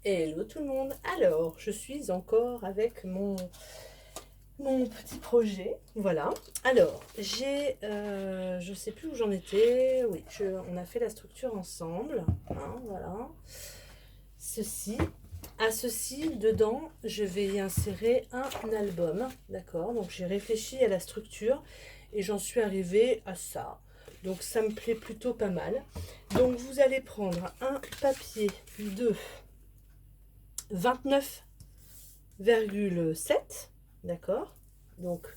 Hello tout le monde. Alors, je suis encore avec mon petit projet. Voilà. Alors, je sais plus où j'en étais. Oui, on a fait la structure ensemble. Hein, voilà. Ceci. À ceci, dedans, je vais y insérer un album. D'accord. Donc, j'ai réfléchi à la structure et j'en suis arrivée à ça. Donc, ça me plaît plutôt pas mal. Donc, vous allez prendre un papier de 29,7, d'accord. Donc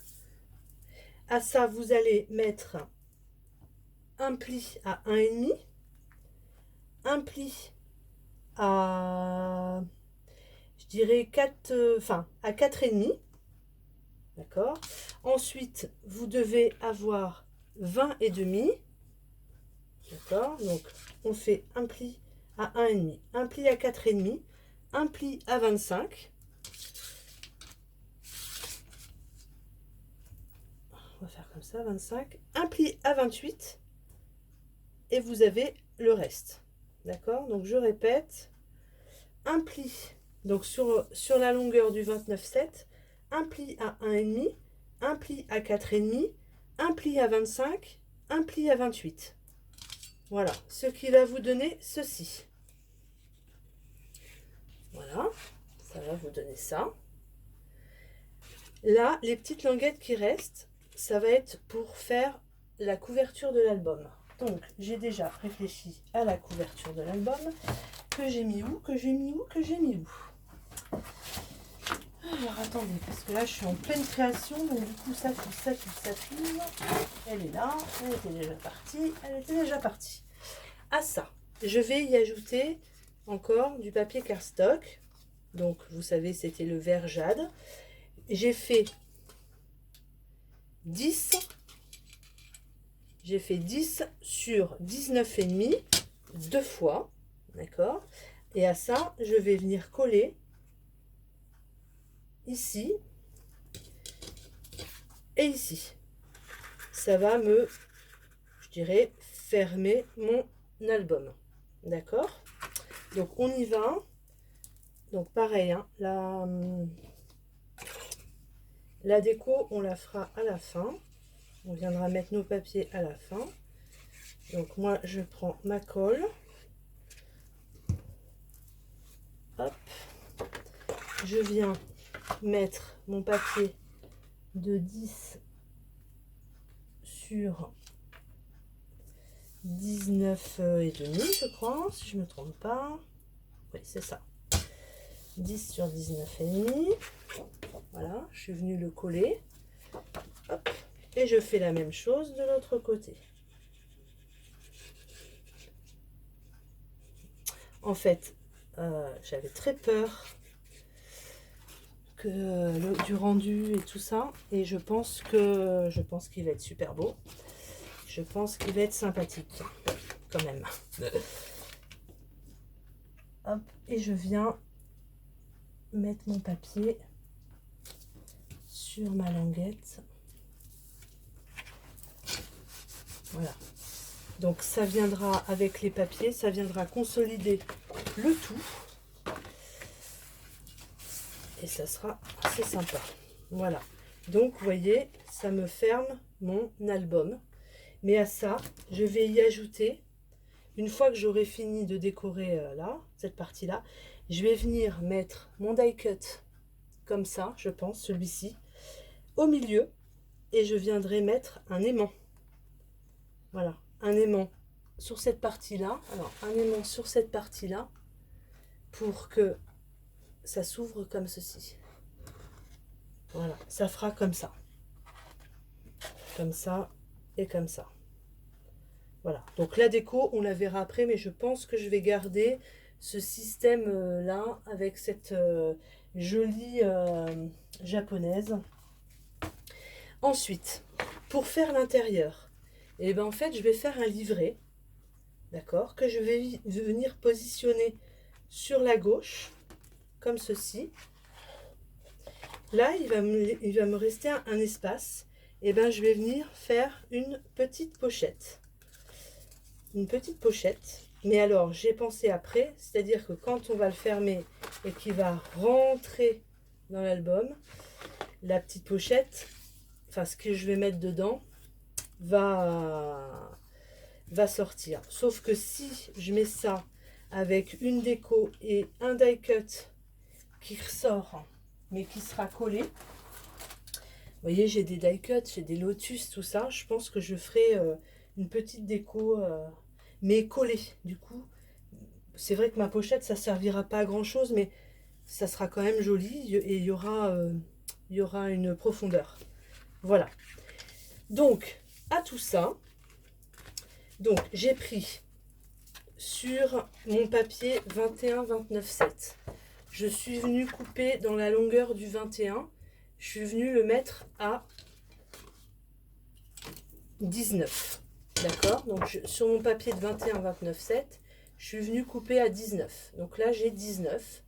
à ça vous allez mettre un pli à 1,5, un pli à, je dirais 4, enfin à 4,5, d'accord. Ensuite vous devez avoir 20,5, d'accord. Donc on fait un pli à 1,5, un pli à 4,5, un pli à 25. On va faire comme ça, 25, un pli à 28 et vous avez le reste. D'accord. Donc je répète, un pli donc sur la longueur du 29,7, un pli à 1,5, un pli à 4,5, un pli à 25, un pli à 28. Voilà, ce qui va vous donner ceci. Voilà, ça va vous donner ça. Là, les petites languettes qui restent, ça va être pour faire la couverture de l'album. Donc, j'ai déjà réfléchi à la couverture de l'album. Que j'ai mis où? Que j'ai mis où? Que j'ai mis où? Alors, attendez, parce que là, je suis en pleine création. Donc, du coup, ça fuse. Elle est là. Elle était déjà partie. Elle était déjà partie. À ça, je vais y ajouter encore du papier cardstock. Donc, vous savez, c'était le vert jade. J'ai fait 10. J'ai fait 10 sur 19,5 deux fois, d'accord. Et à ça, je vais venir coller ici et ici. Ça va me, je dirais, fermer mon album, d'accord. Donc on y va. Donc pareil, hein, la déco, on la fera à la fin. On viendra mettre nos papiers à la fin. Donc moi, je prends ma colle. Hop. Je viens mettre mon papier de 10 sur 19,5, je crois, si je ne me trompe pas. Oui, c'est ça. 10 sur 19,5. Voilà, je suis venue le coller. Hop. Et je fais la même chose de l'autre côté. En fait, j'avais très peur du rendu et tout ça. Et je pense qu'il va être super beau. Je pense qu'il va être sympathique, quand même. Hop, et je viens mettre mon papier sur ma languette. Voilà. Donc ça viendra avec les papiers, ça viendra consolider le tout. Et ça sera assez sympa. Voilà. Donc vous voyez, ça me ferme mon album. Mais à ça, je vais y ajouter, une fois que j'aurai fini de décorer là, cette partie-là, je vais venir mettre mon die cut comme ça, je pense, celui-ci, au milieu. Et je viendrai mettre un aimant. Voilà, un aimant sur cette partie-là. Alors, un aimant sur cette partie-là pour que ça s'ouvre comme ceci. Voilà, ça fera comme ça. Comme ça et comme ça. Voilà, donc la déco, on la verra après, mais je pense que je vais garder ce système-là avec cette jolie japonaise. Ensuite, pour faire l'intérieur, et ben en fait, je vais faire un livret, d'accord, que je vais venir positionner sur la gauche, comme ceci. Là, il va me rester un espace. Et ben, je vais venir faire une petite pochette. Une petite pochette. Mais alors, j'ai pensé après, c'est-à-dire que quand on va le fermer et qu'il va rentrer dans l'album, la petite pochette, enfin ce que je vais mettre dedans, va sortir. Sauf que si je mets ça avec une déco et un die cut qui ressort, mais qui sera collé, vous voyez, j'ai des die cuts, j'ai des lotus, tout ça. Je pense que je ferai une petite déco, mais collée. Du coup, c'est vrai que ma pochette, ça servira pas à grand chose, mais ça sera quand même joli et il y aura une profondeur. Voilà. Donc, à tout ça, donc j'ai pris sur mon papier 21-29-7. Je suis venue couper dans la longueur du 21. Je suis venue le mettre à 19. D'accord. Donc sur mon papier de 21-29-7, je suis venue couper à 19. Donc là, j'ai 19.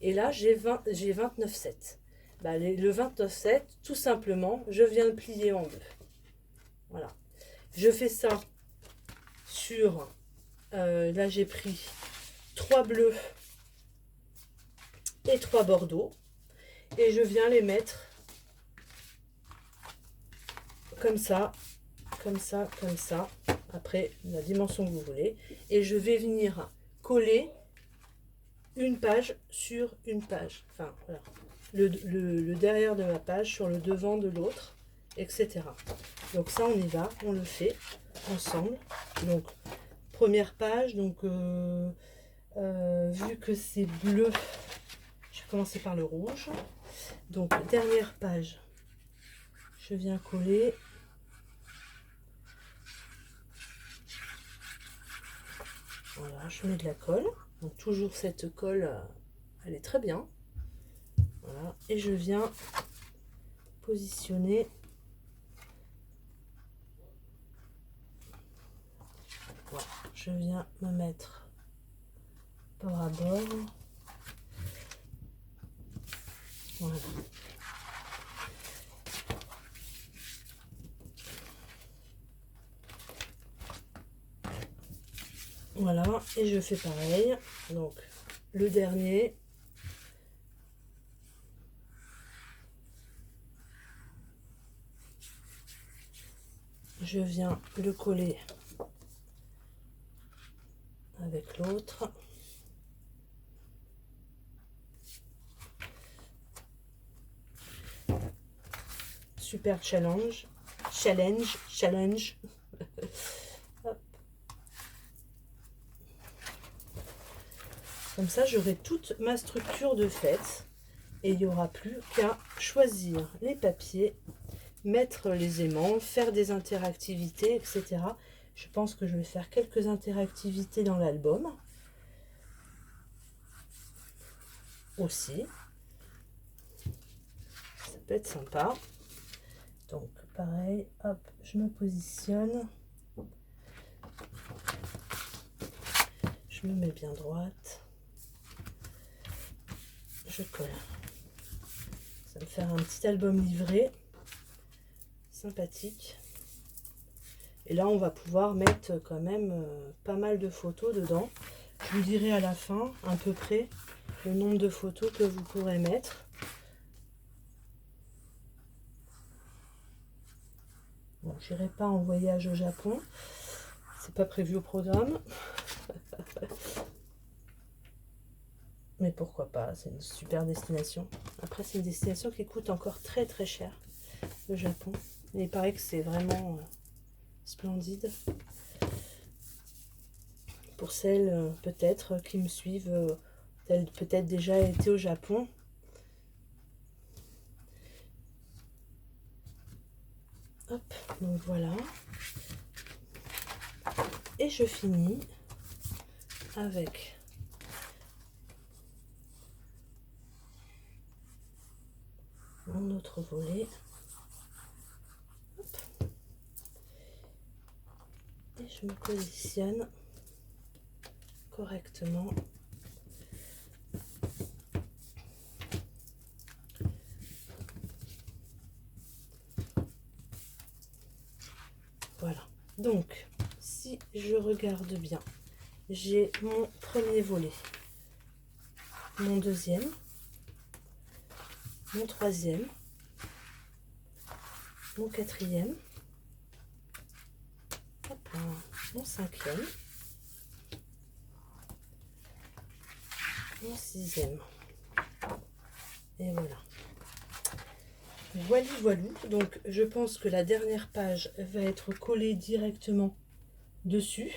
Et là, j'ai 29,7. Bah, le 29,7, tout simplement, je viens de plier en deux. Voilà. Je fais ça sur... là, j'ai pris 3 bleus et 3 bordeaux. Et je viens les mettre comme ça, comme ça, comme ça. Après, la dimension que vous voulez. Et je vais venir coller une page sur une page. Enfin, voilà. Le derrière de ma page sur le devant de l'autre, etc. Donc ça, on y va, on le fait ensemble. Donc, première page, donc vu que c'est bleu, je vais commencer par le rouge. Donc, dernière page, je viens coller. Voilà, je mets de la colle. Donc, toujours cette colle, elle est très bien. Voilà, et je viens positionner. Voilà, je viens me mettre bord à bord. Voilà. Voilà, et je fais pareil. Donc, le dernier. Je viens le coller avec l'autre. Super challenge. Challenge. Hop. Comme ça, j'aurai toute ma structure de faite. Et il n'y aura plus qu'à choisir les papiers, mettre les aimants, faire des interactivités, etc. Je pense que je vais faire quelques interactivités dans l'album aussi. Ça peut être sympa. Donc pareil, hop, je me positionne. Je me mets bien droite. Je colle. Ça va me faire un petit album livré. Sympathique. Et là, on va pouvoir mettre quand même pas mal de photos dedans. Je vous dirai à la fin, à peu près, le nombre de photos que vous pourrez mettre. Bon, j'irai pas en voyage au Japon. C'est pas prévu au programme. Mais pourquoi pas, c'est une super destination. Après, c'est une destination qui coûte encore très très cher, le Japon. Mais il paraît que c'est vraiment splendide. Pour celles peut-être qui me suivent, peut-être déjà été au Japon. Hop, donc voilà. Et je finis avec mon autre volet. Hop. Et je me positionne correctement. Voilà. Donc, si je regarde bien, j'ai mon premier volet, mon deuxième, mon troisième, mon quatrième, hop là, mon cinquième, mon sixième. Et voilà. Voilà, voilà. Donc je pense que la dernière page va être collée directement dessus.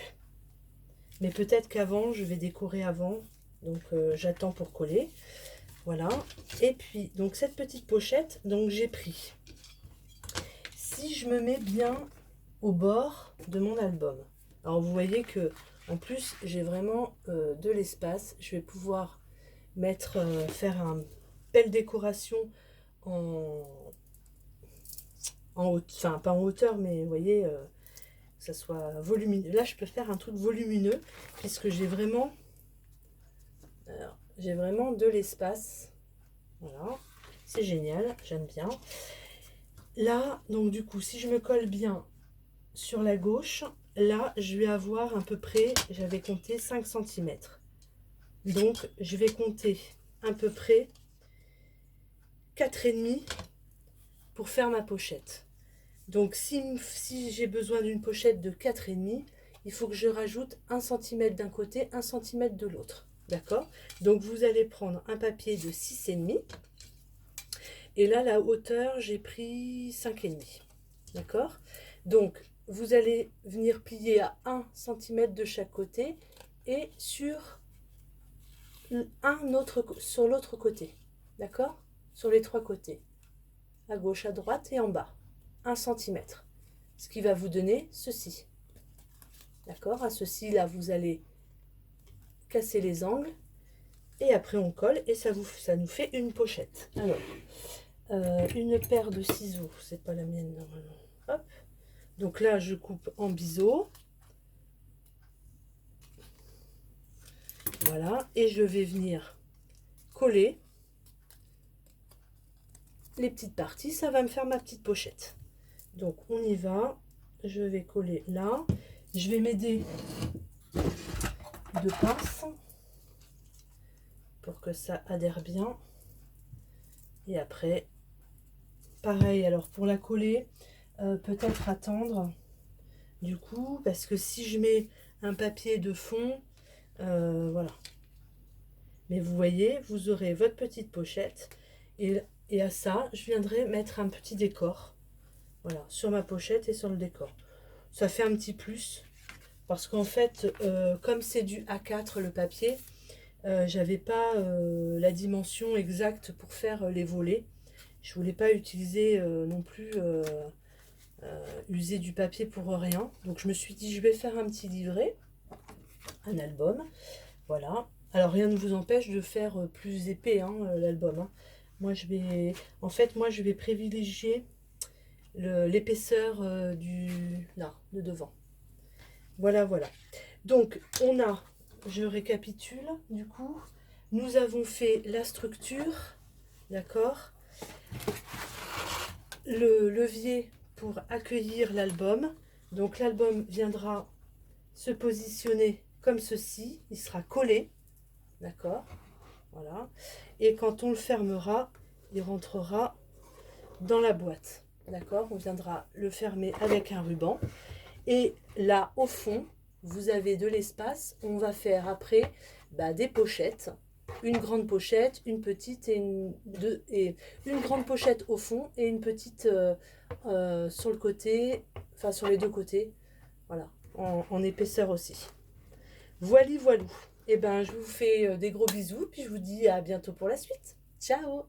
Mais peut-être qu'avant, je vais décorer avant. Donc j'attends pour coller. Voilà. Et puis, donc cette petite pochette, donc j'ai pris. Si je me mets bien au bord de mon album. Alors vous voyez que en plus j'ai vraiment de l'espace. Je vais pouvoir mettre, faire une belle décoration en haute, enfin pas en hauteur, mais vous voyez, que ça soit volumineux. Là je peux faire un truc volumineux puisque j'ai vraiment de l'espace. Voilà, c'est génial, j'aime bien. Là donc du coup si je me colle bien sur la gauche, là je vais avoir à peu près, j'avais compté 5 cm. Donc je vais compter à peu près 4,5 pour faire ma pochette. Donc si j'ai besoin d'une pochette de 4,5, il faut que je rajoute 1 cm d'un côté, 1 cm de l'autre. D'accord? Donc vous allez prendre un papier de 6,5. Et là, la hauteur, j'ai pris 5,5. D'accord? Donc vous allez venir plier à 1 cm de chaque côté et sur l'autre côté. D'accord? Sur les 3 côtés. À gauche, à droite et en bas. 1 cm. Ce qui va vous donner ceci. D'accord? À ceci, là, vous allez casser les angles. Et après, on colle et ça nous fait une pochette. Alors, une paire de ciseaux. C'est pas la mienne, normalement. Hop. Donc là, je coupe en biseau. Voilà. Et je vais venir coller les petites parties. Ça va me faire ma petite pochette. Donc, on y va. Je vais coller là. Je vais m'aider de pince pour que ça adhère bien. Et après, pareil, alors pour la coller, peut-être attendre du coup, parce que si je mets un papier de fond, voilà. Mais vous voyez, vous aurez votre petite pochette et à ça, je viendrai mettre un petit décor. Voilà, sur ma pochette et sur le décor. Ça fait un petit plus. Parce qu'en fait, comme c'est du A4 le papier, j'avais pas la dimension exacte pour faire les volets. Je voulais pas utiliser non plus user du papier pour rien. Donc je me suis dit je vais faire un petit livret, un album. Voilà. Alors rien ne vous empêche de faire plus épais hein, l'album. Hein. Moi je vais privilégier l'épaisseur de devant. Voilà, voilà. Donc je récapitule du coup. Nous avons fait la structure, d'accord, le levier pour accueillir l'album. Donc l'album viendra se positionner comme ceci, il sera collé, d'accord, voilà. Et quand on le fermera, il rentrera dans la boîte, d'accord. On viendra le fermer avec un ruban. Et là, au fond, vous avez de l'espace. On va faire après des pochettes. Une grande pochette, une petite et une grande pochette au fond et une petite sur le côté, enfin sur les deux côtés. Voilà, en épaisseur aussi. Voilà, voilou. Et ben, je vous fais des gros bisous, puis je vous dis à bientôt pour la suite. Ciao!